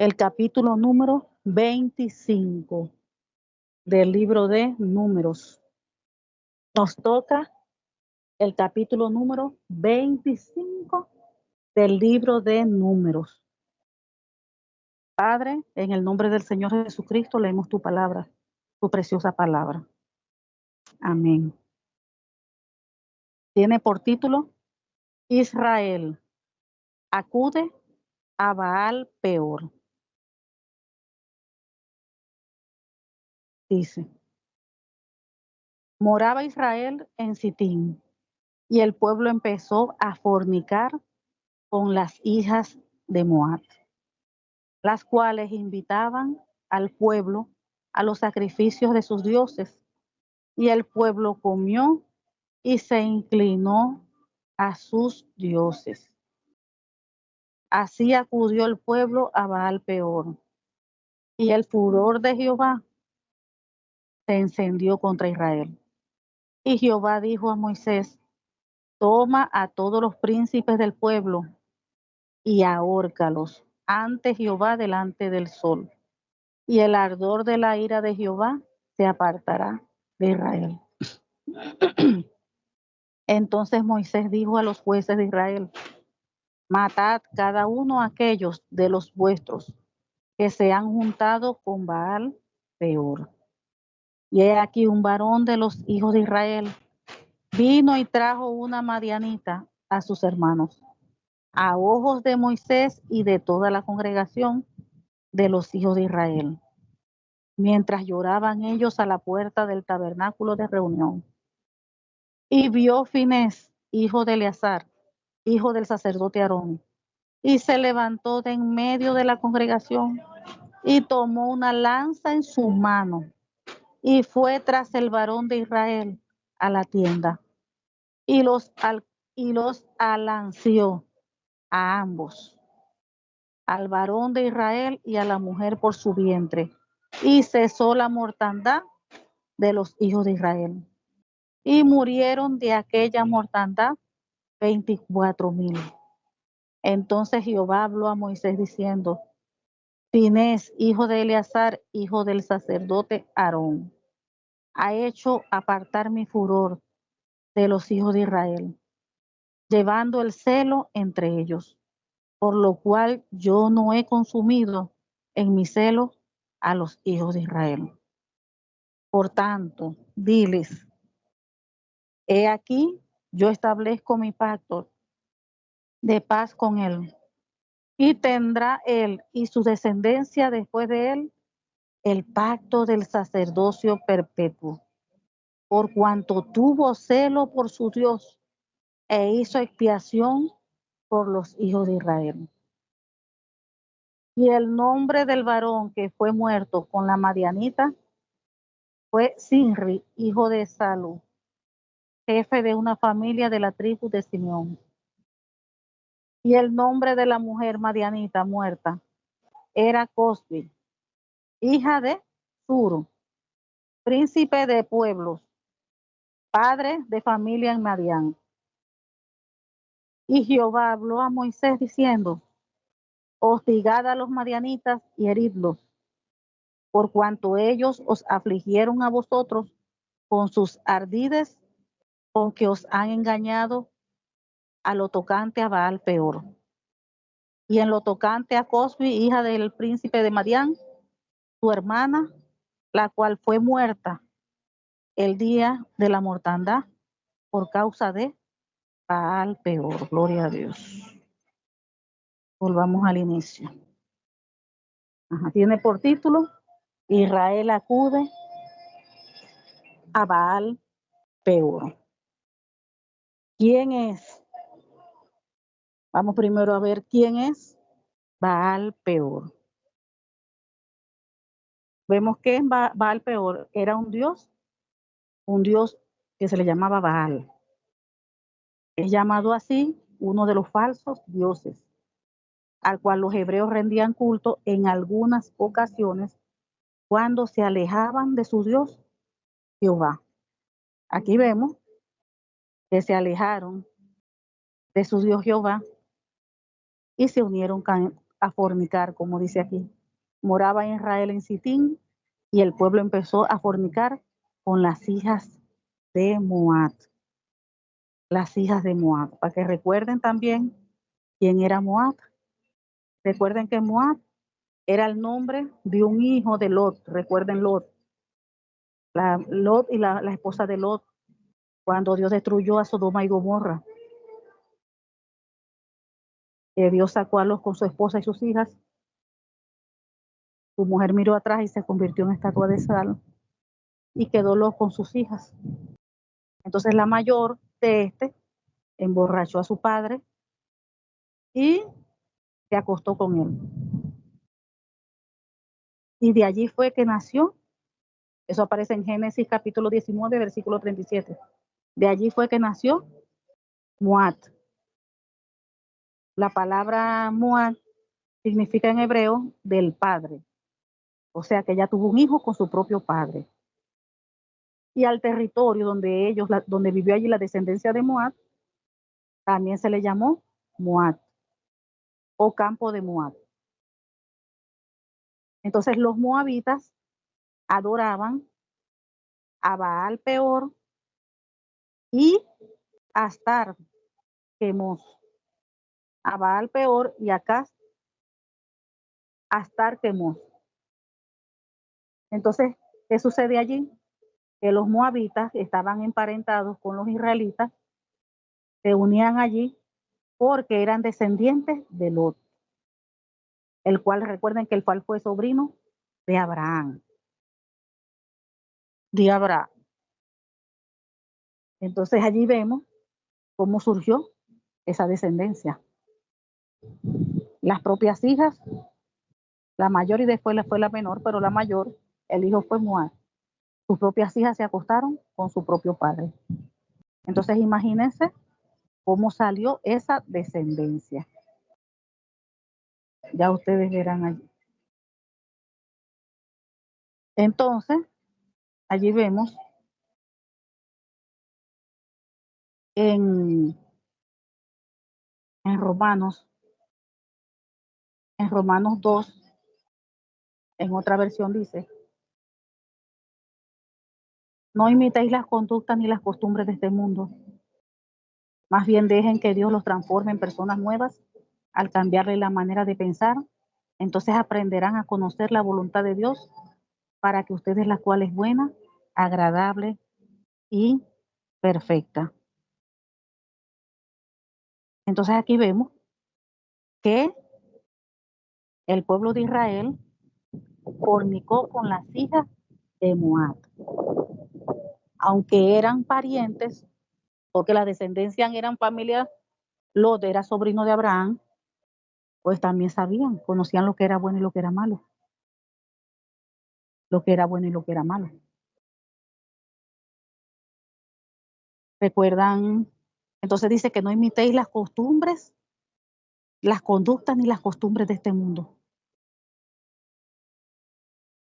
el capítulo número 25 del libro de Números. Nos toca el capítulo número 25 del libro de Números. Padre, en el nombre del Señor Jesucristo, leemos tu palabra, tu preciosa palabra. Amén. Tiene por título, Israel, acude a Baal Peor. Dice, moraba Israel en Sitín, y el pueblo empezó a fornicar con las hijas de Moab, las cuales invitaban al pueblo a los sacrificios de sus dioses, y el pueblo comió y se inclinó a sus dioses. Así acudió el pueblo a Baal Peor, y el furor de Jehová se encendió contra Israel. Y Jehová dijo a Moisés, toma a todos los príncipes del pueblo y ahórcalos ante Jehová delante del sol, y el ardor de la ira de Jehová se apartará de Israel. Entonces Moisés dijo a los jueces de Israel, matad cada uno a aquellos de los vuestros que se han juntado con Baal Peor. Y he aquí un varón de los hijos de Israel vino y trajo una madianita a sus hermanos, a ojos de Moisés y de toda la congregación de los hijos de Israel, mientras lloraban ellos a la puerta del tabernáculo de reunión. Y vio Finés, hijo de Eleazar, hijo del sacerdote Aarón, y se levantó de en medio de la congregación y tomó una lanza en su mano y fue tras el varón de Israel a la tienda y los alanceó a ambos, al varón de Israel y a la mujer por su vientre, y cesó la mortandad de los hijos de Israel. Y murieron de aquella mortandad 24,000. Entonces Jehová habló a Moisés diciendo, Finés, hijo de Eleazar, hijo del sacerdote Aarón, ha hecho apartar mi furor de los hijos de Israel, llevando el celo entre ellos, por lo cual yo no he consumido en mi celo a los hijos de Israel. Por tanto, diles, he aquí, yo establezco mi pacto de paz con él, y tendrá él y su descendencia después de él el pacto del sacerdocio perpetuo, por cuanto tuvo celo por su Dios e hizo expiación por los hijos de Israel. Y el nombre del varón que fue muerto con la madianita fue Sinri, hijo de Salú, jefe de una familia de la tribu de Simeón. Y el nombre de la mujer madianita muerta era Cosbi, hija de Suro, príncipe de pueblos, padre de familia en Madián. Y Jehová habló a Moisés diciendo, hostigad a los madianitas y heridlos, por cuanto ellos os afligieron a vosotros con sus ardides, con que os han engañado a lo tocante a Baal Peor. Y en lo tocante a Cosbi, hija del príncipe de Madián, su hermana, la cual fue muerta el día de la mortandad por causa de Baal Peor. Gloria a Dios. Volvamos al inicio. Tiene por título, Israel acude a Baal Peor. ¿Quién es? Vamos primero a ver quién es Baal Peor. Vemos que Baal Peor era un dios que se le llamaba Baal. Es llamado así uno de los falsos dioses, al cual los hebreos rendían culto en algunas ocasiones cuando se alejaban de su Dios, Jehová. Aquí vemos que se alejaron de su Dios Jehová y se unieron a fornicar, como dice aquí. Moraba Israel en Sitín y el pueblo empezó a fornicar con las hijas de Moab. Las hijas de Moab. Para que recuerden también quién era Moab. Recuerden que Moab era el nombre de un hijo de Lot. Recuerden Lot. Lot y la esposa de Lot. Cuando Dios destruyó a Sodoma y Gomorra. Dios sacó a Lot con su esposa y sus hijas. Su mujer miró atrás y se convirtió en estatua de sal. Y quedó Lot con sus hijas. Entonces la mayor de emborrachó a su padre y se acostó con él. Y de allí fue que nació. Eso aparece en Génesis capítulo 19, versículo 37. De allí fue que nació Moab. La palabra Moab significa en hebreo del padre. O sea que ella tuvo un hijo con su propio padre. Y al territorio donde vivió allí la descendencia de Moab, también se le llamó Moab o campo de Moab. Entonces los moabitas adoraban a Baal Peor y a Astar Quemos. A Baal Peor y acá Astar Quemos. Entonces, ¿qué sucede allí? Que los moabitas estaban emparentados con los israelitas, se unían allí porque eran descendientes de Lot, el cual recuerden que el cual fue sobrino de Abraham. De Abraham. Entonces allí vemos cómo surgió esa descendencia. Las propias hijas, la mayor y después fue la menor, pero la mayor, el hijo fue Moab. Sus propias hijas se acostaron con su propio padre. Entonces imagínense cómo salió esa descendencia. Ya ustedes verán allí. Entonces, allí vemos en, en Romanos, en Romanos 2, en otra versión dice, no imitéis las conductas ni las costumbres de este mundo, más bien dejen que Dios los transforme en personas nuevas al cambiarle la manera de pensar, entonces aprenderán a conocer la voluntad de Dios para que ustedes la cual es buena, agradable y perfecta. Entonces aquí vemos que el pueblo de Israel fornicó con las hijas de Moab, aunque eran parientes, porque las descendencias eran familias, Lot era sobrino de Abraham, pues también sabían, conocían lo que era bueno y lo que era malo, lo que era bueno y lo que era malo. Recuerdan, entonces dice que no imitéis las costumbres, las conductas ni las costumbres de este mundo.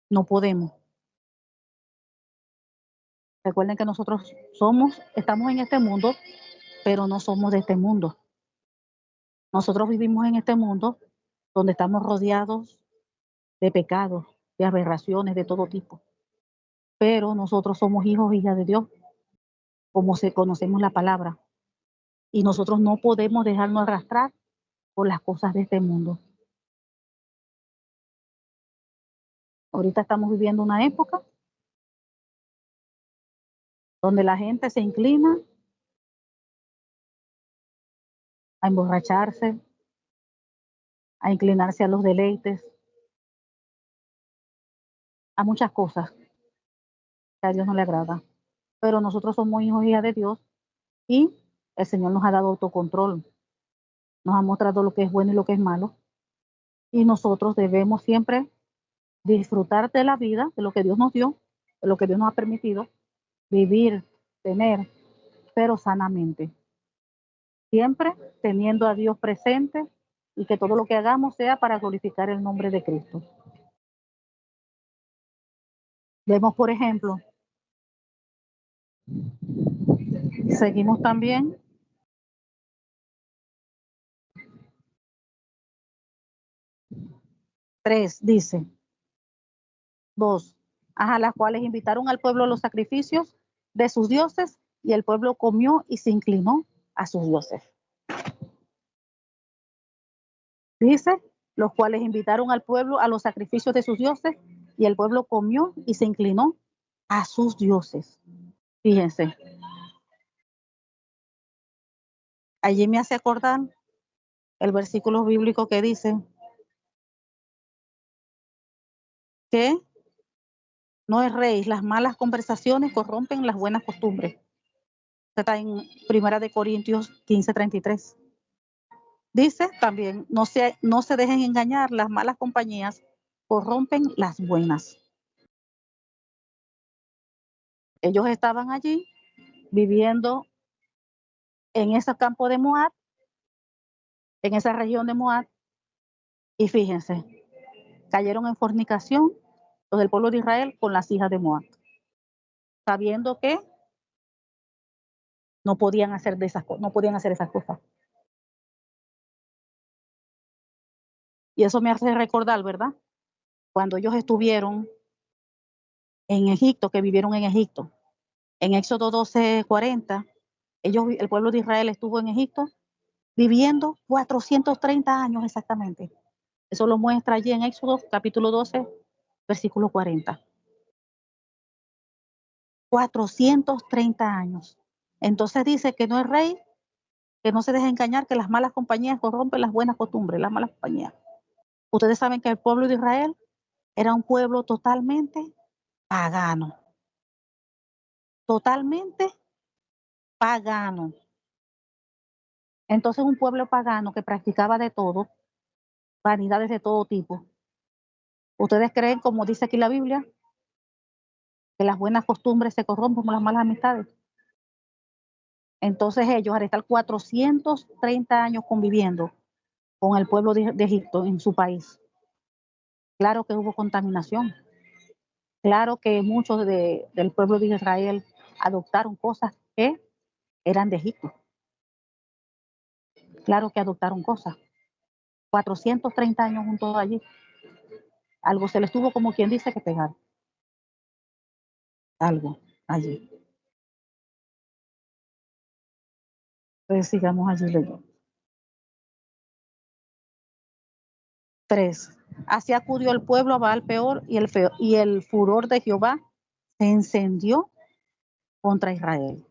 No podemos. Recuerden que nosotros estamos en este mundo, pero no somos de este mundo. Nosotros vivimos en este mundo donde estamos rodeados de pecados, de aberraciones de todo tipo. Pero nosotros somos hijos e hijas de Dios, como conocemos la palabra. Y nosotros no podemos dejarnos arrastrar por las cosas de este mundo. Ahorita estamos viviendo una época donde la gente se inclina a emborracharse, a inclinarse a los deleites, a muchas cosas que a Dios no le agrada. Pero nosotros somos hijos y hijas de Dios y el Señor nos ha dado autocontrol, nos ha mostrado lo que es bueno y lo que es malo. Y nosotros debemos siempre disfrutar de la vida, de lo que Dios nos dio, de lo que Dios nos ha permitido, vivir, tener, pero sanamente. Siempre teniendo a Dios presente y que todo lo que hagamos sea para glorificar el nombre de Cristo. Vemos, por ejemplo, seguimos también 3 dice, 2, las cuales invitaron al pueblo a los sacrificios de sus dioses, y el pueblo comió y se inclinó a sus dioses. Dice, los cuales invitaron al pueblo a los sacrificios de sus dioses, y el pueblo comió y se inclinó a sus dioses. Fíjense, allí me hace acordar el versículo bíblico que dice que no erréis, las malas conversaciones corrompen las buenas costumbres. Está en 1 Corintios 15:33. Dice también, no se dejen engañar, las malas compañías corrompen las buenas. Ellos estaban allí viviendo en ese campo de Moab, en esa región de Moab, y fíjense, cayeron en fornicación los del pueblo de Israel con las hijas de Moab, sabiendo que no podían hacer esas cosas. Y eso me hace recordar, ¿verdad? Cuando ellos estuvieron en Egipto, que vivieron en Egipto, en Éxodo 12:40, el pueblo de Israel estuvo en Egipto viviendo 430 años exactamente. Eso lo muestra allí en Éxodo capítulo 12, versículo 40. 430 años. Entonces dice que no es rey, que no se deje engañar, que las malas compañías corrompen las buenas costumbres, las malas compañías. Ustedes saben que el pueblo de Israel era un pueblo totalmente pagano. Totalmente pagano. Entonces un pueblo pagano que practicaba de todo, vanidades de todo tipo. ¿Ustedes creen, como dice aquí la Biblia, que las buenas costumbres se corrompen con las malas amistades? Entonces ellos, al estar 430 años conviviendo con el pueblo de Egipto en su país, claro que hubo contaminación. Claro que muchos del pueblo de Israel adoptaron cosas que eran de Egipto. Claro que adoptaron cosas. 430 años juntos allí. Algo se les tuvo, como quien dice, que pegar. Algo allí. Entonces sigamos allí leyendo. 3. Así acudió el pueblo a Baal Peor, y el furor de Jehová se encendió contra Israel.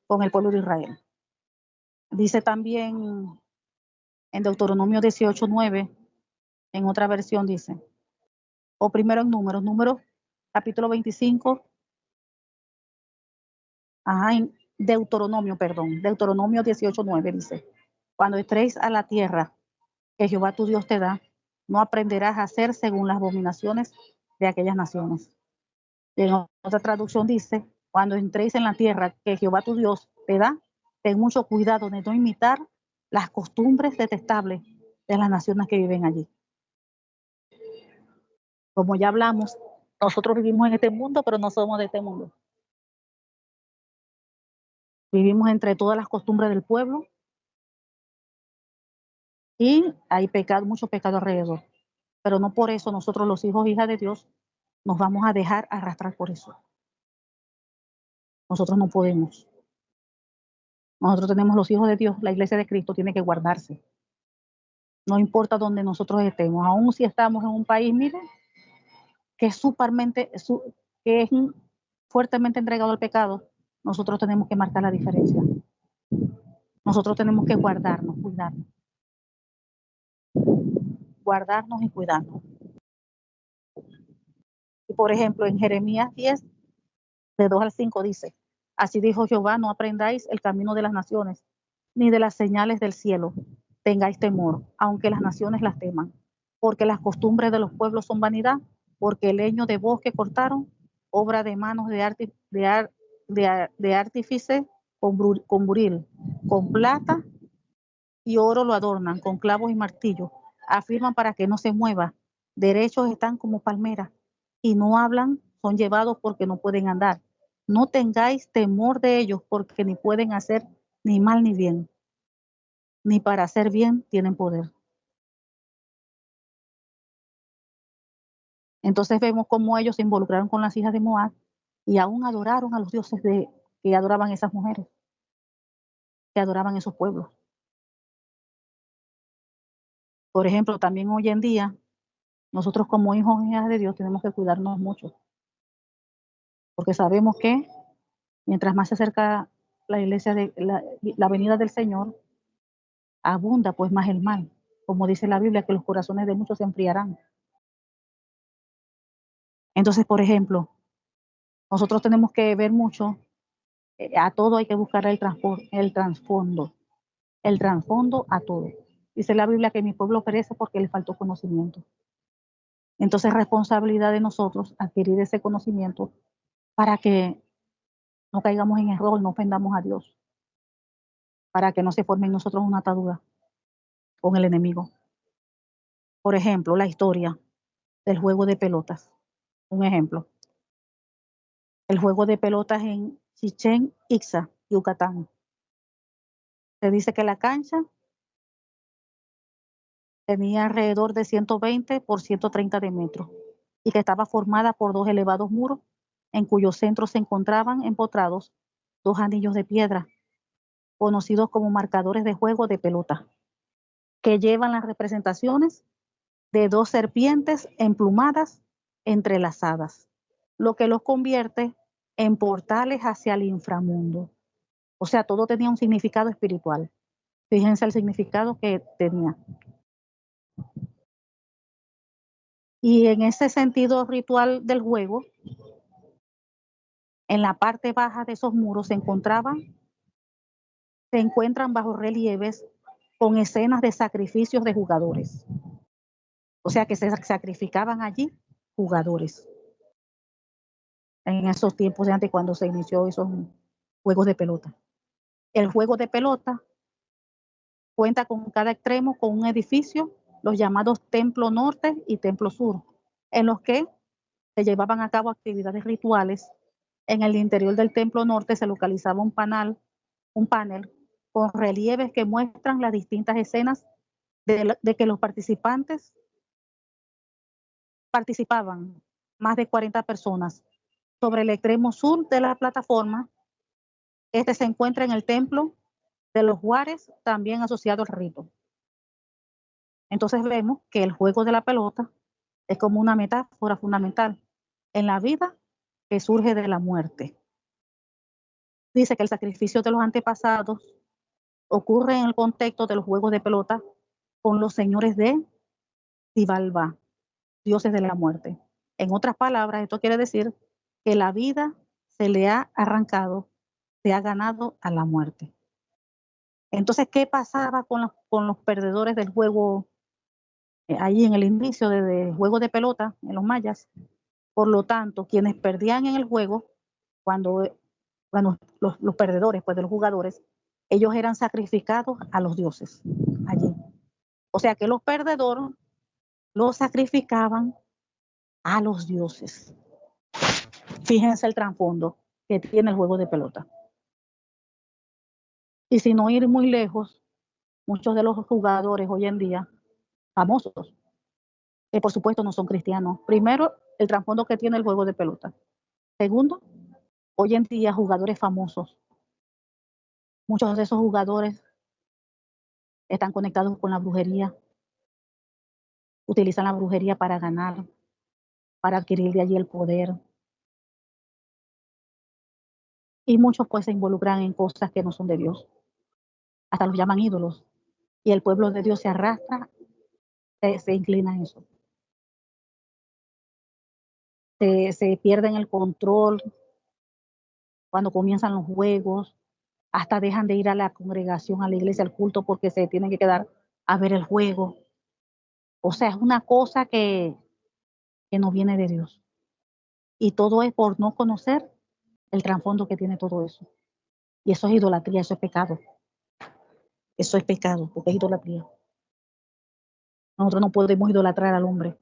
Con el pueblo de Israel. Dice también en Deuteronomio 18:9, en otra versión dice, o primero en Números capítulo 25, en Deuteronomio 18:9 dice, cuando entréis a la tierra que Jehová tu Dios te da, no aprenderás a hacer según las abominaciones de aquellas naciones. Y en otra traducción dice, cuando entréis en la tierra que Jehová tu Dios te da, ten mucho cuidado de no imitar las costumbres detestables de las naciones que viven allí. Como ya hablamos, nosotros vivimos en este mundo, pero no somos de este mundo. Vivimos entre todas las costumbres del pueblo y hay mucho pecado alrededor. Pero no por eso nosotros, los hijos e hijas de Dios, nos vamos a dejar arrastrar por eso. Nosotros no podemos. Nosotros tenemos los hijos de Dios, la iglesia de Cristo tiene que guardarse. No importa dónde nosotros estemos, aun si estamos en un país, miren, que es que es fuertemente entregado al pecado, nosotros tenemos que marcar la diferencia. Nosotros tenemos que guardarnos y cuidarnos. Y por ejemplo, en Jeremías 10, de 2 al 5 dice, así dijo Jehová, no aprendáis el camino de las naciones, ni de las señales del cielo, tengáis temor, aunque las naciones las teman, porque las costumbres de los pueblos son vanidad, porque el leño de bosque cortaron, obra de manos de artífice con buril, con plata y oro lo adornan, con clavos y martillos, afirman para que no se mueva, derechos están como palmeras, y no hablan, son llevados porque no pueden andar. No tengáis temor de ellos, porque ni pueden hacer ni mal ni bien. ni para hacer bien tienen poder. Entonces vemos cómo ellos se involucraron con las hijas de Moab y aún adoraron a los dioses que adoraban esas mujeres, que adoraban esos pueblos. Por ejemplo, también hoy en día, nosotros como hijos y hijas de Dios tenemos que cuidarnos mucho, porque sabemos que mientras más se acerca la iglesia de la venida del Señor, abunda pues más el mal. Como dice la Biblia, que los corazones de muchos se enfriarán. Entonces, por ejemplo, nosotros tenemos que ver mucho, a todo hay que buscar el trasfondo a todo. Dice la Biblia que mi pueblo perece porque le faltó conocimiento. Entonces, responsabilidad de nosotros adquirir ese conocimiento para que no caigamos en error, no ofendamos a Dios, para que no se forme en nosotros una atadura con el enemigo. Por ejemplo, la historia del juego de pelotas. Un ejemplo, el juego de pelotas en Chichén Itzá, Yucatán. Se dice que la cancha tenía alrededor de 120 por 130 de metros y que estaba formada por dos elevados muros en cuyo centro se encontraban empotrados dos anillos de piedra, conocidos como marcadores de juego de pelota, que llevan las representaciones de dos serpientes emplumadas entrelazadas, lo que los convierte en portales hacia el inframundo. O sea, todo tenía un significado espiritual. Fíjense el significado que tenía. Y en ese sentido ritual del juego, en la parte baja de esos muros se encuentran bajo relieves con escenas de sacrificios de jugadores. O sea que se sacrificaban allí jugadores en esos tiempos de antes cuando se inició esos juegos de pelota. El juego de pelota cuenta con cada extremo con un edificio, los llamados Templo Norte y Templo Sur, en los que se llevaban a cabo actividades rituales. En el interior del Templo Norte se localizaba un panel con relieves que muestran las distintas escenas de que los participantes participaban, más de 40 personas. Sobre el extremo sur de la plataforma, este se encuentra en el Templo de los Juárez, también asociado al rito. Entonces vemos que el juego de la pelota es como una metáfora fundamental en la vida que surge de la muerte. Dice que el sacrificio de los antepasados ocurre en el contexto de los juegos de pelota con los señores de Xibalbá, dioses de la muerte. En otras palabras, esto quiere decir que la vida se le ha arrancado, se ha ganado a la muerte. Entonces, ¿qué pasaba con los perdedores del juego allí en el inicio del juego de pelota en los mayas? Por lo tanto, quienes perdían en el juego, cuando los perdedores pues, de los jugadores, ellos eran sacrificados a los dioses allí. O sea que los perdedores los sacrificaban a los dioses. Fíjense el trasfondo que tiene el juego de pelota. Y sin no ir muy lejos, muchos de los jugadores hoy en día, famosos, que por supuesto no son cristianos. Primero, el trasfondo que tiene el juego de pelota. Segundo, hoy en día jugadores famosos. Muchos de esos jugadores están conectados con la brujería, utilizan la brujería para ganar, para adquirir de allí el poder. Y muchos pues se involucran en cosas que no son de Dios. Hasta los llaman ídolos. Y el pueblo de Dios se arrastra, se inclina en eso. Se pierden el control cuando comienzan los juegos, hasta dejan de ir a la congregación, a la iglesia, al culto, porque se tienen que quedar a ver el juego. O sea, es una cosa que no viene de Dios. Y todo es por no conocer el trasfondo que tiene todo eso. Y eso es idolatría, eso es pecado. Eso es pecado, porque es idolatría. Nosotros no podemos idolatrar al hombre.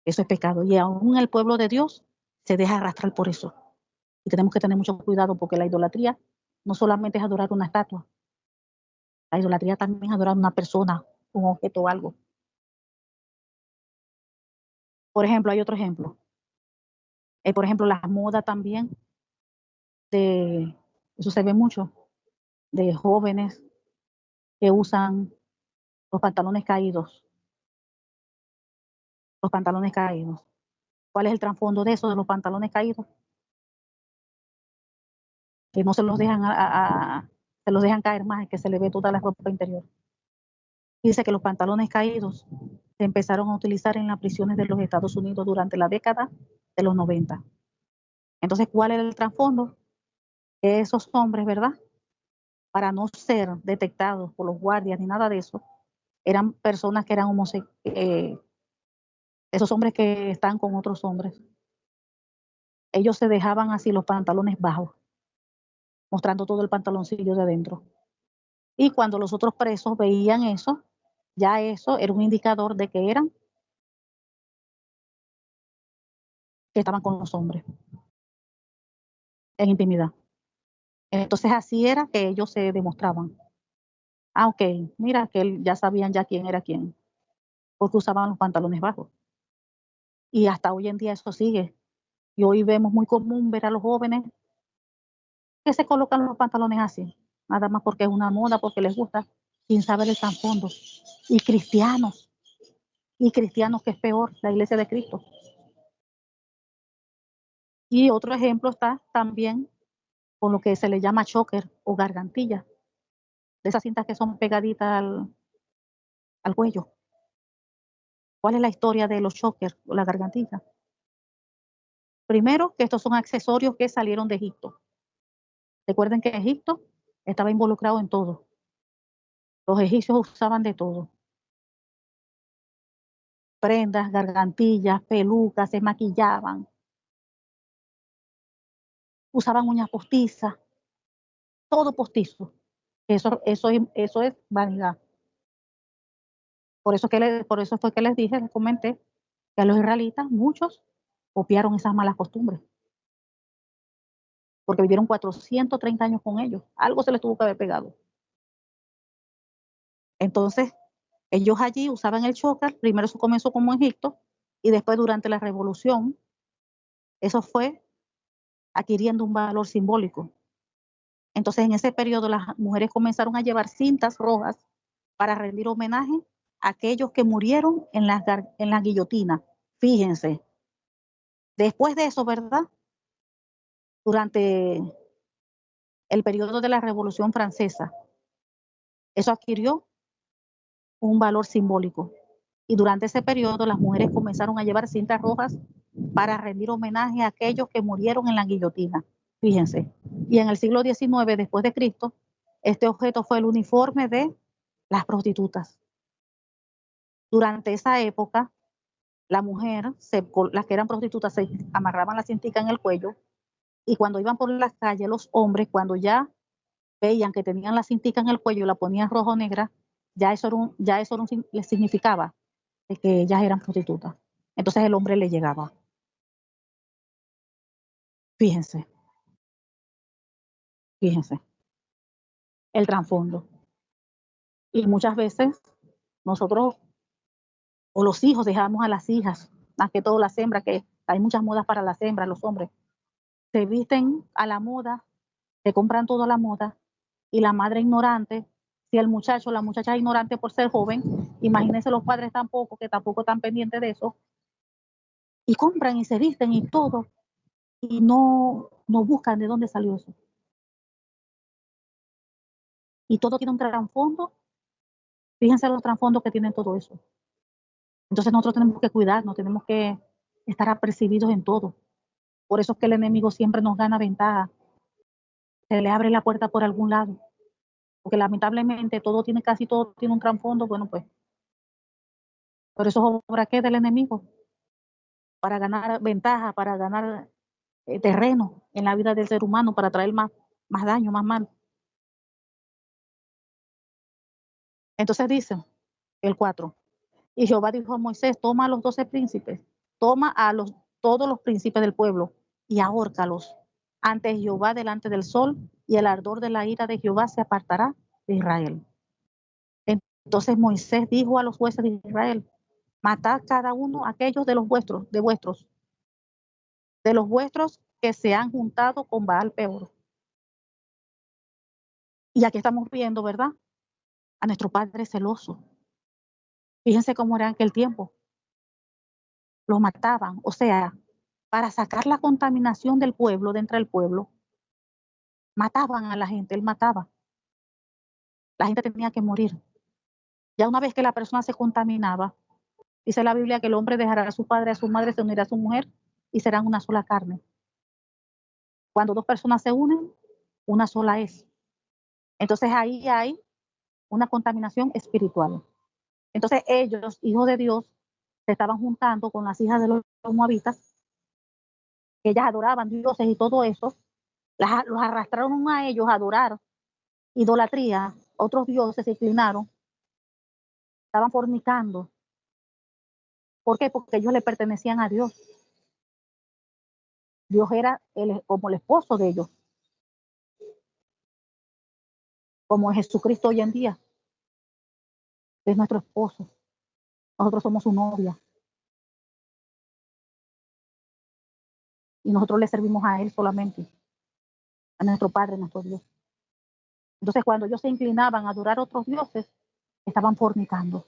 Eso es pecado. Y aún el pueblo de Dios se deja arrastrar por eso. Y tenemos que tener mucho cuidado porque la idolatría no solamente es adorar una estatua, La idolatría también es adorar a una persona, un objeto o algo. Por ejemplo, hay otro ejemplo. Por ejemplo, la moda también de, eso se ve mucho, de jóvenes que usan los pantalones caídos, los pantalones caídos. ¿Cuál es el trasfondo de eso, de los pantalones caídos? Que no se los dejan se los dejan caer más, que se le ve toda la ropa interior. Dice que los pantalones caídos se empezaron a utilizar en las prisiones de los Estados Unidos durante la década de los 90. Entonces, ¿cuál era el trasfondo? Que esos hombres, ¿verdad? Para no ser detectados por los guardias ni nada de eso, eran personas que eran homosexuales, esos hombres que están con otros hombres. Ellos se dejaban así los pantalones bajos, mostrando todo el pantaloncillo de adentro. Y cuando los otros presos veían eso, ya eso era un indicador de que estaban con los hombres en intimidad. Entonces así era que ellos se demostraban. Ah, ok, mira que ya sabían ya quién era quién, porque usaban los pantalones bajos. Y hasta hoy en día eso sigue. Y hoy vemos muy común ver a los jóvenes que se colocan los pantalones así, nada más porque es una moda, porque les gusta, sin saber el trasfondo. Y cristianos, y cristianos que es peor, la iglesia de Cristo. Y otro ejemplo está también con lo que se le llama choker o gargantilla, de esas cintas que son pegaditas al cuello. ¿Cuál es la historia de los chokers o la gargantilla? Primero, que estos son accesorios que salieron de Egipto. Recuerden que Egipto estaba involucrado en todo. Los egipcios usaban de todo. Prendas, gargantillas, pelucas, se maquillaban, usaban uñas postizas, todo postizo. Eso es vanidad. Por eso fue que les dije, les comenté, que a los israelitas, muchos copiaron esas malas costumbres, porque vivieron 430 años con ellos. Algo se les tuvo que haber pegado. Entonces, ellos allí usaban el chócar, primero eso comenzó como en Egipto, y después durante la revolución, eso fue adquiriendo un valor simbólico. Entonces, en ese periodo, las mujeres comenzaron a llevar cintas rojas para rendir homenaje a aquellos que murieron en la guillotina. Fíjense, después de eso, ¿verdad? Durante el periodo de la Revolución Francesa, eso adquirió un valor simbólico. Y durante ese periodo, las mujeres comenzaron a llevar cintas rojas para rendir homenaje a aquellos que murieron en la guillotina. Fíjense. Y en el siglo XIX, después de Cristo, este objeto fue el uniforme de las prostitutas. Durante esa época, la mujer, las que eran prostitutas, se amarraban la cintica en el cuello y cuando iban por las calles, los hombres, cuando ya veían que tenían la cintica en el cuello y la ponían rojo o negra, les significaba de que ellas eran prostitutas. Entonces el hombre le llegaba. Fíjense, fíjense, el trasfondo. Y muchas veces nosotros o los hijos dejamos a las hijas, más que todo las hembras, que hay muchas modas para las hembras, los hombres, se visten a la moda, se compran todo a la moda, y la madre ignorante, si el muchacho, la muchacha es ignorante por ser joven, imagínense los padres tampoco, que tampoco están pendientes de eso, y compran y se visten y todo, y no buscan de dónde salió eso. Y todo tiene un trasfondo, fíjense los trasfondos que tienen todo eso. Entonces nosotros tenemos que cuidarnos, tenemos que estar apercibidos en todo. Por eso es que el enemigo siempre nos gana ventaja, se le abre la puerta por algún lado, porque lamentablemente casi todo tiene un trasfondo, bueno pues, por eso es obra que del enemigo, para ganar ventaja, para ganar terreno en la vida del ser humano, para traer más daño, más mal. Entonces dice el 4, y Jehová dijo a Moisés, toma a los 12 príncipes, toma todos los príncipes del pueblo y ahórcalos ante Jehová delante del sol, y el ardor de la ira de Jehová se apartará de Israel. Entonces Moisés dijo a los jueces de Israel: matad cada uno aquellos de los vuestros, de los vuestros que se han juntado con Baal Peor. Y aquí estamos viendo, ¿verdad?, a nuestro Padre celoso. Fíjense cómo era en aquel tiempo. Los mataban, o sea, para sacar la contaminación del pueblo, de entre el pueblo, mataban a la gente, él mataba. La gente tenía que morir. Ya una vez que la persona se contaminaba, dice la Biblia que el hombre dejará a su padre, a su madre, se unirá a su mujer y serán una sola carne. Cuando dos personas se unen, una sola es. Entonces ahí hay una contaminación espiritual. Entonces ellos, hijos de Dios, se estaban juntando con las hijas de los moabitas, que ellas adoraban dioses y todo eso, los arrastraron a ellos a adorar idolatría, otros dioses se inclinaron, estaban fornicando. ¿Por qué? Porque ellos le pertenecían a Dios. Dios era como el esposo de ellos, como Jesucristo hoy en día, es nuestro esposo. Nosotros somos su novia y nosotros le servimos a Él solamente, a nuestro Padre, a nuestro Dios. Entonces, cuando ellos se inclinaban a adorar a otros dioses, estaban fornicando.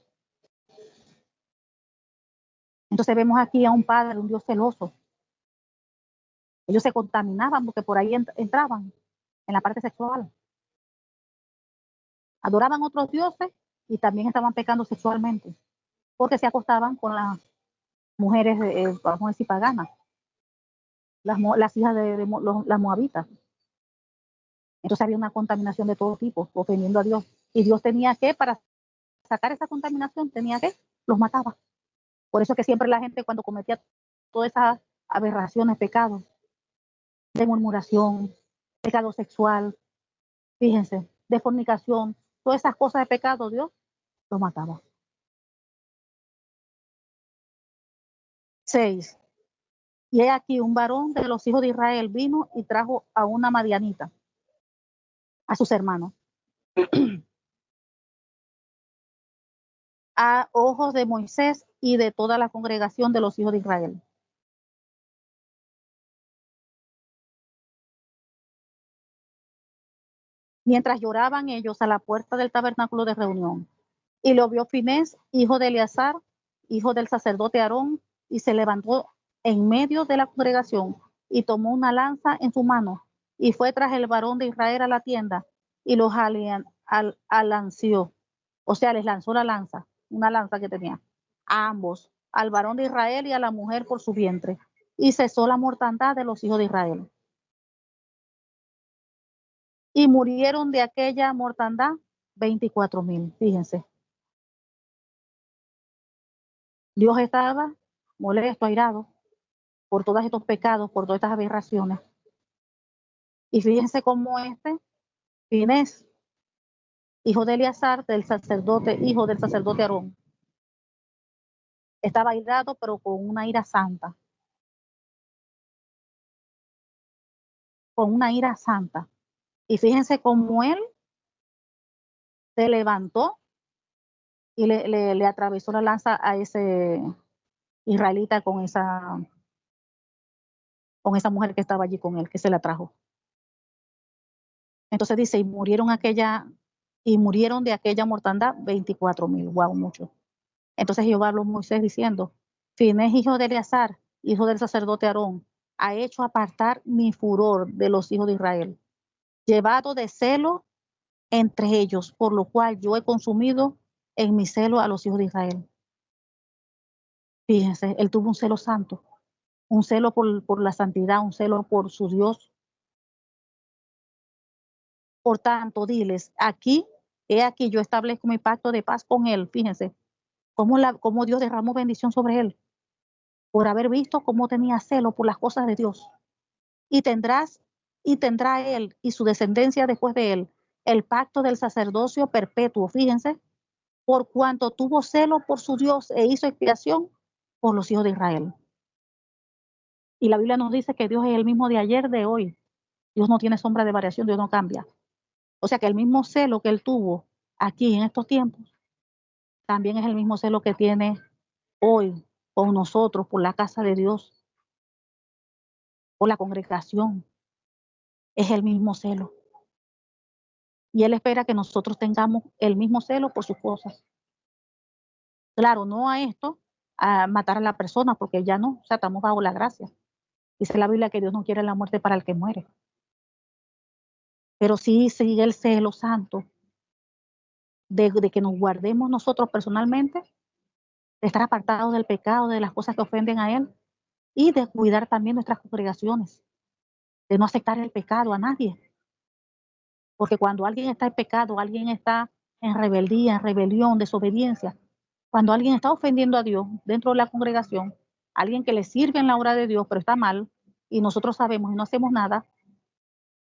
Entonces vemos aquí a un padre, un Dios celoso. Ellos se contaminaban porque por ahí entraban en la parte sexual. Adoraban a otros dioses y también estaban pecando sexualmente, porque se acostaban con las mujeres, vamos a decir, paganas, las hijas de las moabitas. Entonces había una contaminación de todo tipo, ofendiendo a Dios. Y Dios tenía que, para sacar esa contaminación, tenía que, los mataba. Por eso que siempre la gente cuando cometía todas esas aberraciones, pecados, de murmuración, pecado sexual, fíjense, de fornicación, todas esas cosas de pecado, Dios los mataba. 6. Y he aquí un varón de los hijos de Israel vino y trajo a una madianita, a sus hermanos, a ojos de Moisés y de toda la congregación de los hijos de Israel. Mientras lloraban ellos a la puerta del tabernáculo de reunión. Y lo vio Finés, hijo de Eleazar, hijo del sacerdote Aarón, y se levantó en medio de la congregación y tomó una lanza en su mano y fue tras el varón de Israel a la tienda y los alanció. O sea, les lanzó la lanza, una lanza que tenía, a ambos, al varón de Israel y a la mujer por su vientre. Y cesó la mortandad de los hijos de Israel. Y murieron de aquella mortandad 24,000, fíjense. Dios estaba molesto, airado por todos estos pecados, por todas estas aberraciones. Y fíjense cómo Finés, hijo de Eleazar, hijo del sacerdote Aarón, estaba airado, pero con una ira santa. Con una ira santa. Y fíjense cómo él se levantó y le atravesó la lanza a ese israelita con esa mujer que estaba allí con él, que se la trajo. Entonces dice, y murieron de aquella mortandad 24,000. Wow, mucho. Entonces Jehová habló a Moisés diciendo, Finés, hijo de Eleazar, hijo del sacerdote Aarón, ha hecho apartar mi furor de los hijos de Israel, llevado de celo entre ellos, por lo cual yo he consumido en mi celo a los hijos de Israel. Fíjense, él tuvo un celo santo, un celo por la santidad, un celo por su Dios. Por tanto, diles, he aquí yo establezco mi pacto de paz con él. Fíjense, cómo Dios derramó bendición sobre él, por haber visto cómo tenía celo por las cosas de Dios. Y tendrá él y su descendencia después de él el pacto del sacerdocio perpetuo, fíjense, por cuanto tuvo celo por su Dios e hizo expiación por los hijos de Israel. Y la Biblia nos dice que Dios es el mismo de ayer, de hoy. Dios no tiene sombra de variación, Dios no cambia. O sea que el mismo celo que él tuvo aquí en estos tiempos, también es el mismo celo que tiene hoy con nosotros por la casa de Dios, por la congregación. Es el mismo celo. Y Él espera que nosotros tengamos el mismo celo por sus cosas. Claro, no a esto, a matar a la persona, porque ya no, o sea, estamos bajo la gracia. Dice la Biblia que Dios no quiere la muerte para el que muere. Pero sí sigue el celo santo de que nos guardemos nosotros personalmente, de estar apartados del pecado, de las cosas que ofenden a Él, y de cuidar también nuestras congregaciones, de no aceptar el pecado a nadie. Porque cuando alguien está en pecado, alguien está en rebeldía, en rebelión, desobediencia, cuando alguien está ofendiendo a Dios dentro de la congregación, alguien que le sirve en la obra de Dios, pero está mal, y nosotros sabemos y no hacemos nada,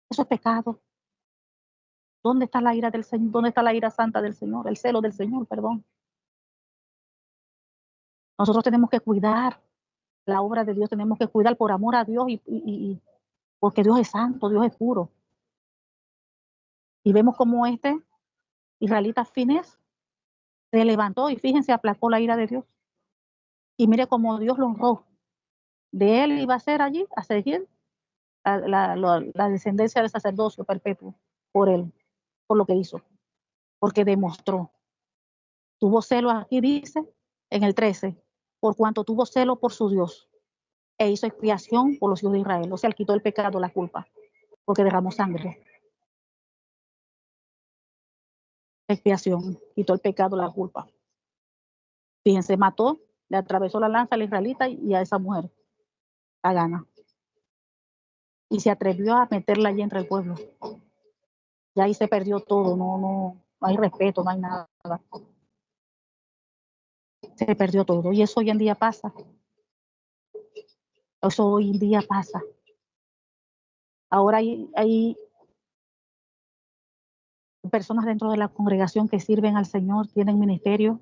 eso es pecado. ¿Dónde está la ira del Señor? ¿Dónde está la ira santa del Señor? El celo del Señor, perdón. Nosotros tenemos que cuidar la obra de Dios, tenemos que cuidar por amor a Dios y porque Dios es santo, Dios es puro. Y vemos como este israelita Finés se levantó y fíjense, aplacó la ira de Dios. Y mire cómo Dios lo honró. De él iba a ser allí, a seguir la descendencia del sacerdocio perpetuo por él, por lo que hizo, porque demostró. Tuvo celo, aquí dice, en el 13, por cuanto tuvo celo por su Dios, e hizo expiación por los hijos de Israel. O sea, él quitó el pecado, la culpa, porque derramó sangre. Expiación, quitó el pecado, la culpa. Fíjense, mató, le atravesó la lanza al israelita y a esa mujer, pagana. Y se atrevió a meterla allí entre el pueblo. Ya ahí se perdió todo, no hay respeto, no hay nada. Se perdió todo. Y eso hoy en día pasa. Eso hoy en día pasa. Ahora hay personas dentro de la congregación que sirven al Señor, tienen ministerio,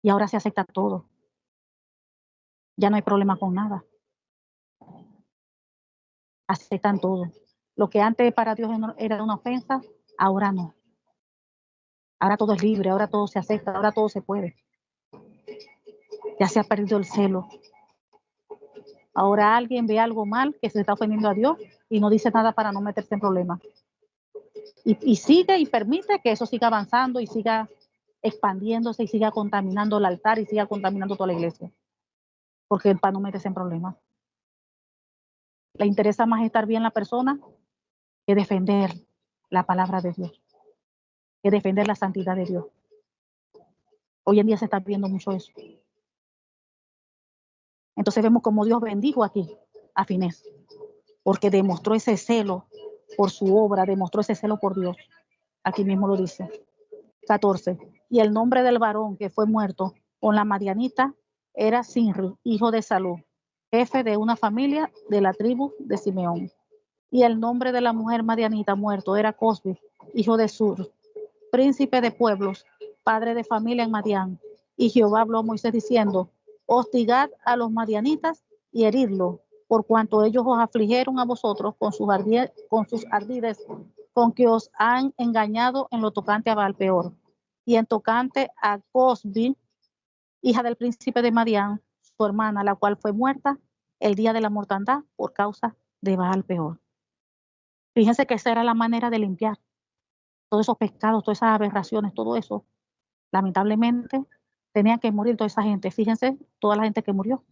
y ahora se acepta todo. Ya no hay problema con nada. Aceptan todo. Lo que antes para Dios era una ofensa, ahora no. Ahora todo es libre, ahora todo se acepta, ahora todo se puede. Ya se ha perdido el celo. Ahora alguien ve algo mal que se está ofendiendo a Dios y no dice nada para no meterse en problemas. Y sigue y permite que eso siga avanzando y siga expandiéndose y siga contaminando el altar y siga contaminando toda la iglesia. Porque para no meterse en problemas. Le interesa más estar bien la persona que defender la palabra de Dios, que defender la santidad de Dios. Hoy en día se está viendo mucho eso. Entonces vemos como Dios bendijo aquí a Finés, porque demostró ese celo por su obra, demostró ese celo por Dios. Aquí mismo lo dice. 14. Y el nombre del varón que fue muerto con la madianita era Sinri, hijo de Salú, jefe de una familia de la tribu de Simeón. Y el nombre de la mujer madianita muerto era Cosbi, hijo de Sur, príncipe de pueblos, padre de familia en Madián. Y Jehová habló a Moisés diciendo: hostigad a los madianitas y heridlos, por cuanto ellos os afligieron a vosotros con sus ardides, con que os han engañado en lo tocante a Baal-peor, y en tocante a Cosbi, hija del príncipe de Madián, su hermana, la cual fue muerta el día de la mortandad por causa de Baal-peor. Fíjense que esa era la manera de limpiar todos esos pecados, todas esas aberraciones, todo eso. Lamentablemente, tenían que morir toda esa gente. Fíjense, toda la gente que murió.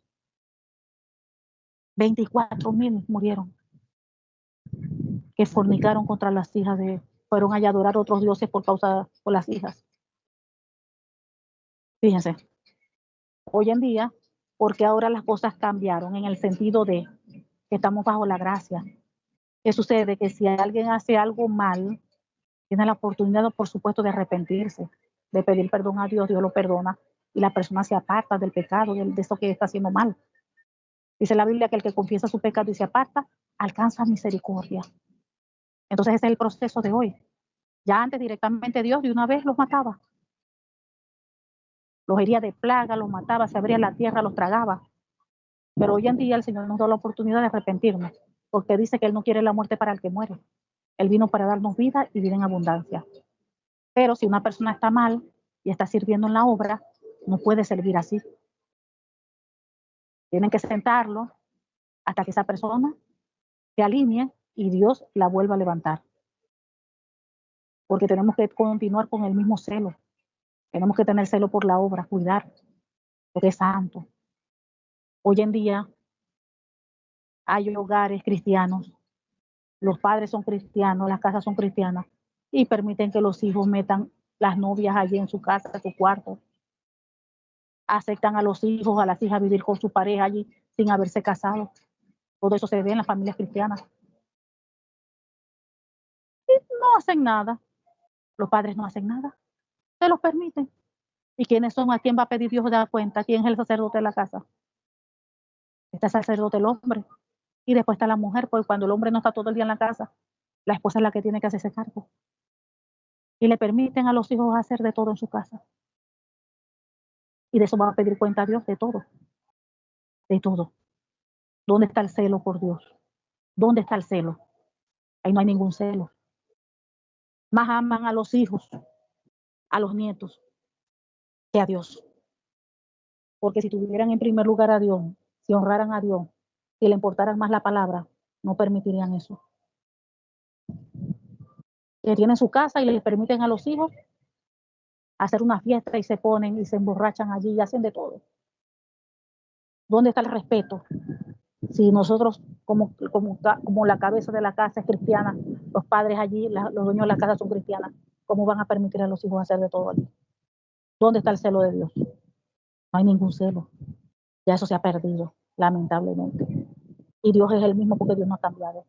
24,000 murieron, que fornicaron contra las hijas fueron allá a adorar a otros dioses por las hijas. Fíjense, hoy en día, porque ahora las cosas cambiaron en el sentido de que estamos bajo la gracia. ¿Qué sucede? Que si alguien hace algo mal, tiene la oportunidad, por supuesto, de arrepentirse, de pedir perdón a Dios, Dios lo perdona, y la persona se aparta del pecado, de eso que está haciendo mal. Dice la Biblia que el que confiesa su pecado y se aparta, alcanza misericordia. Entonces ese es el proceso de hoy. Ya antes directamente Dios de una vez los mataba. Los hería de plaga, los mataba, se abría la tierra, los tragaba. Pero hoy en día el Señor nos da la oportunidad de arrepentirnos, porque dice que Él no quiere la muerte para el que muere. Él vino para darnos vida y vida en abundancia. Pero si una persona está mal, y está sirviendo en la obra, no puede servir así. Tienen que sentarlo hasta que esa persona se alinee y Dios la vuelva a levantar. Porque tenemos que continuar con el mismo celo. Tenemos que tener celo por la obra, cuidar, porque es santo. Hoy en día hay hogares cristianos, los padres son cristianos, las casas son cristianas, y permiten que los hijos metan las novias allí en su casa, en su cuarto. Aceptan a los hijos, a las hijas a vivir con su pareja allí sin haberse casado. Todo eso se ve en las familias cristianas. Y no hacen nada. Los padres no hacen nada. Se los permiten. ¿Y quiénes son? ¿A quién va a pedir Dios de dar cuenta? ¿Quién es el sacerdote de la casa? Está el sacerdote el hombre. Y después está la mujer, porque cuando el hombre no está todo el día en la casa, la esposa es la que tiene que hacerse cargo. Y le permiten a los hijos hacer de todo en su casa. Y de eso va a pedir cuenta a Dios, de todo. De todo. ¿Dónde está el celo por Dios? ¿Dónde está el celo? Ahí no hay ningún celo. Más aman a los hijos, a los nietos, que a Dios. Porque si tuvieran en primer lugar a Dios, si honraran a Dios, si le importaran más la palabra, no permitirían eso. Que tienen su casa y les permiten a los hijos hacer una fiesta y se ponen y se emborrachan allí y hacen de todo. ¿Dónde está el respeto? Si nosotros, como la cabeza de la casa es cristiana, los padres allí, los dueños de la casa son cristianas, ¿cómo van a permitir a los hijos hacer de todo allí? ¿Dónde está el celo de Dios? No hay ningún celo. Ya eso se ha perdido, lamentablemente. Y Dios es el mismo porque Dios no ha cambiado.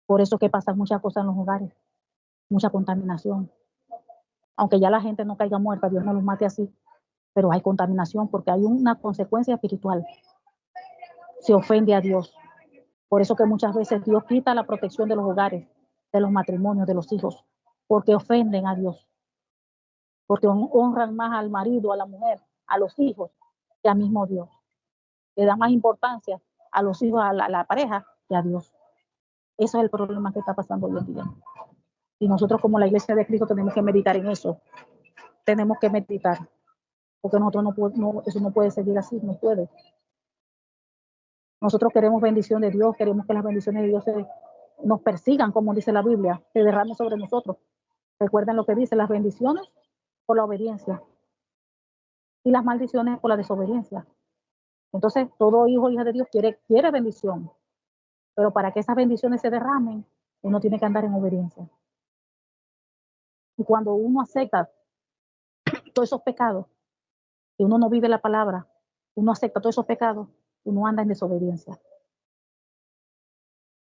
Por eso que pasan muchas cosas en los hogares, mucha contaminación. Aunque ya la gente no caiga muerta, Dios no los mate así, pero hay contaminación porque hay una consecuencia espiritual. Se ofende a Dios. Por eso que muchas veces Dios quita la protección de los hogares, de los matrimonios, de los hijos, porque ofenden a Dios, porque honran más al marido, a la mujer, a los hijos, que al mismo Dios. Le da más importancia a los hijos, a la pareja, que a Dios. Ese es el problema que está pasando hoy en día. Y nosotros como la Iglesia de Cristo tenemos que meditar en eso. Tenemos que meditar, porque nosotros eso no puede seguir así, no puede. Nosotros queremos bendición de Dios, queremos que las bendiciones de Dios nos persigan, como dice la Biblia, se derramen sobre nosotros. Recuerden lo que dice, las bendiciones por la obediencia y las maldiciones por la desobediencia. Entonces, todo hijo o hija de Dios quiere bendición, pero para que esas bendiciones se derramen, uno tiene que andar en obediencia. Y cuando uno acepta todos esos pecados, y uno no vive la palabra, uno acepta todos esos pecados, uno anda en desobediencia,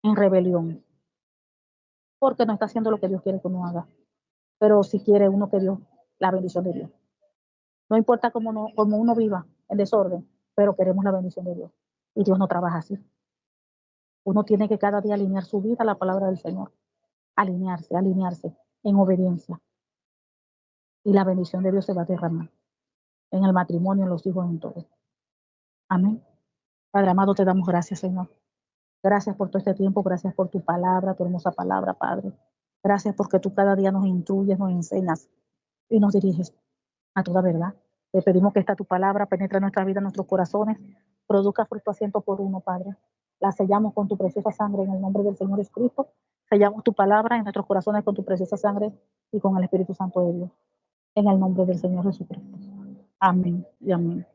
en rebelión, porque no está haciendo lo que Dios quiere que uno haga. Pero si quiere uno que Dios, la bendición de Dios. No importa cómo uno viva en desorden, pero queremos la bendición de Dios. Y Dios no trabaja así. Uno tiene que cada día alinear su vida a la palabra del Señor. Alinearse en obediencia. Y la bendición de Dios se va a derramar en el matrimonio, en los hijos, en todo. Amén. Padre amado, te damos gracias, Señor. Gracias por todo este tiempo, gracias por tu palabra, tu hermosa palabra, Padre. Gracias porque tú cada día nos instruyes, nos enseñas y nos diriges a toda verdad. Te pedimos que esta tu palabra penetre en nuestra vida, en nuestros corazones, produzca fruto a ciento por uno, Padre. La sellamos con tu preciosa sangre en el nombre del Señor Jesucristo. Sellamos tu palabra en nuestros corazones con tu preciosa sangre y con el Espíritu Santo de Dios. En el nombre del Señor Jesucristo. Amén y amén.